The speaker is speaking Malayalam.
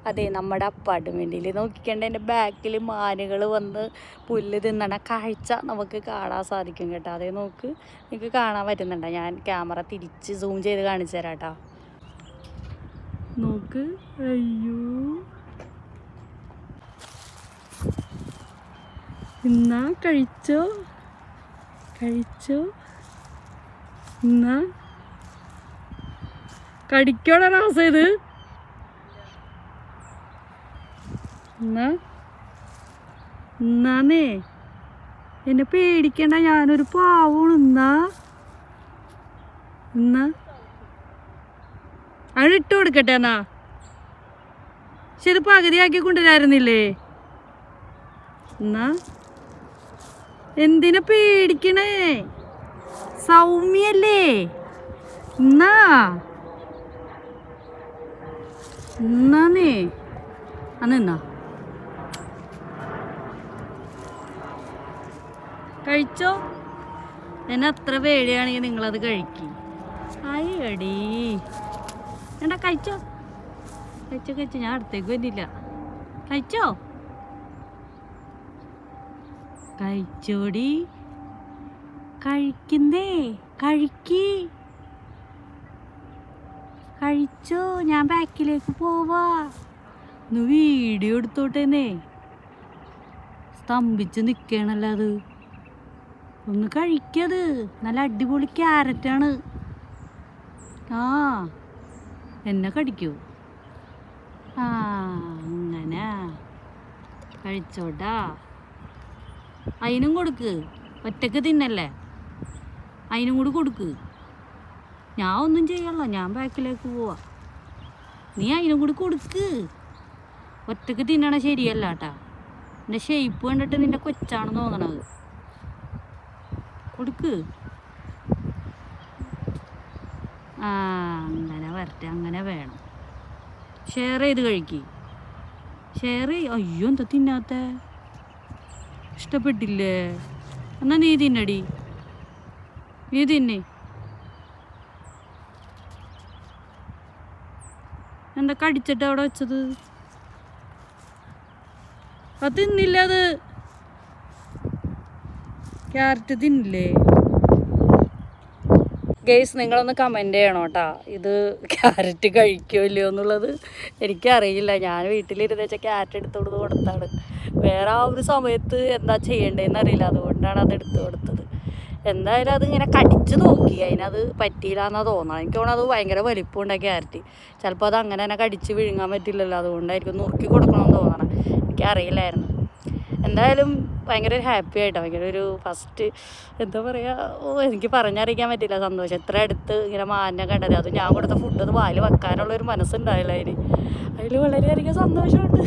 അതെ, നമ്മുടെ അപ്പാർട്ട്മെൻറ്റിൽ നോക്കിക്കണ്ട എൻ്റെ ബാക്കിൽ മാനുകൾ വന്ന് പുല്ല് തിന്നണ കാഴ്ച നമുക്ക് കാണാൻ സാധിക്കും കേട്ടോ. അതേ നോക്ക്, നിങ്ങൾക്ക് കാണാൻ പറ്റുന്നുണ്ടോ? ഞാൻ ക്യാമറ തിരിച്ച് സൂം ചെയ്ത് കാണിച്ചു തരാം കേട്ടോ. നോക്ക്, അയ്യോ, എന്നാ കഴിച്ചോ കഴിച്ചോ, എന്നാ കടിക്കോടെ റാസ ഇത്, എന്നാന്നേ എന്നെ പേടിക്കണ്ട, ഞാനൊരു പാവാണ്. എന്നാ അത് ഇട്ട് കൊടുക്കട്ടെ എന്നാ. ശരി, പകുതിയാക്കി കൊണ്ടുവരായിരുന്നില്ലേ? എന്നാ എന്തിനാ പേടിക്കണേ? സൗമ്യല്ലേ? എന്നാന്നേ അന്നെന്നാ കഴിച്ചോ. എന്നെ അത്ര പേടിയാണെങ്കിൽ നിങ്ങളത് കഴിക്കും. അയ്യടി, എന്താ കഴിച്ചോ കഴിച്ചോ, ഞാൻ അടുത്തേക്ക് വന്നില്ല. കഴിച്ചോടി, കഴിക്കുന്നേ, കഴിച്ചോ. ഞാൻ ബാക്കിലേക്ക് പോവാ, ഒന്ന് വീഡിയോ എടുത്തോട്ടേന്നേ. സ്തംഭിച്ച് നിൽക്കണല്ലോ അത്. ഒന്ന് കഴിക്കത്, നല്ല അടിപൊളി ക്യാരറ്റാണ്. എന്നെ കടിക്കൂ. അങ്ങനെ കഴിച്ചോട്ടാ. അതിനും കൊടുക്ക്, ഒറ്റക്ക് തിന്നല്ലേ, അതിനും കൂടി കൊടുക്ക്. ഞാൻ ഒന്നും ചെയ്യല്ല, ഞാൻ ബാക്കിലേക്ക് പോവാ. നീ അതിനും കൂടി കൊടുക്ക്. ഒറ്റക്ക് തിന്നണ ശരിയല്ല കേട്ടാ. എൻ്റെ ഷേപ്പ് കണ്ടിട്ട് നിന്റെ കൊച്ചാണെന്ന് തോന്നണത്. കൊടുക്ക്. അങ്ങനെ വരട്ടെ, അങ്ങനെ വേണം. ഷെയർ ചെയ്ത് കഴിക്ക്, ഷെയർ ചെയ്യ. അയ്യോ, എന്താ തിന്നാത്ത? ഇഷ്ടപ്പെട്ടില്ലേ? എന്നാ നീ തിന്നടി, നീ തിന്നേ. എന്താ കടിച്ചിട്ട് അവിടെ വെച്ചത്? അത് തിന്നില്ല, അത് ക്യാരറ്റ് തിന്നില്ലേ? ഗെയ്സ്, നിങ്ങളൊന്ന് കമൻറ്റ് ചെയ്യണം കേട്ടോ, ഇത് ക്യാരറ്റ് കഴിക്കുമോ ഇല്ലയോ എന്നുള്ളത്. എനിക്കറിയില്ല. ഞാൻ വീട്ടിലിരുന്ന് വെച്ചാൽ ക്യാരറ്റ് എടുത്ത് കൊടുത്താണ്. വേറെ ആ ഒരു സമയത്ത് എന്താ ചെയ്യേണ്ടതെന്ന് അറിയില്ല, അതുകൊണ്ടാണ് അത് എടുത്ത് കൊടുത്തത്. എന്തായാലും അതിങ്ങനെ കടിച്ച് നോക്കി, അതിനത് പറ്റിയില്ല എന്നാണ് തോന്നുന്നത്. എനിക്ക് തോന്നുന്നത് അത് ഭയങ്കര വലിപ്പമുണ്ടായി ക്യാരറ്റ്. ചിലപ്പോൾ അത് അങ്ങനെ തന്നെ കടിച്ച് വിഴുങ്ങാൻ പറ്റില്ലല്ലോ, അതുകൊണ്ടായിരിക്കും നുറുക്കി കൊടുക്കണമെന്ന് തോന്നണം. എനിക്കറിയില്ലായിരുന്നു. എന്തായാലും ഭയങ്കര ഒരു ഹാപ്പി ആയിട്ടോ, ഭയങ്കര ഒരു ഫസ്റ്റ് എന്താ പറയുക, എനിക്ക് പറഞ്ഞറിയിക്കാൻ പറ്റില്ല സന്തോഷം. എത്ര അടുത്ത് ഇങ്ങനെ മാനിനെ കണ്ടത്, അത് ഞാൻ കൊടുത്ത ഫുഡ് അത് വായിൽ വെക്കാനുള്ളൊരു മനസ്സുണ്ടായില്ല അതിൽ വളരെയധികം സന്തോഷമുണ്ട്.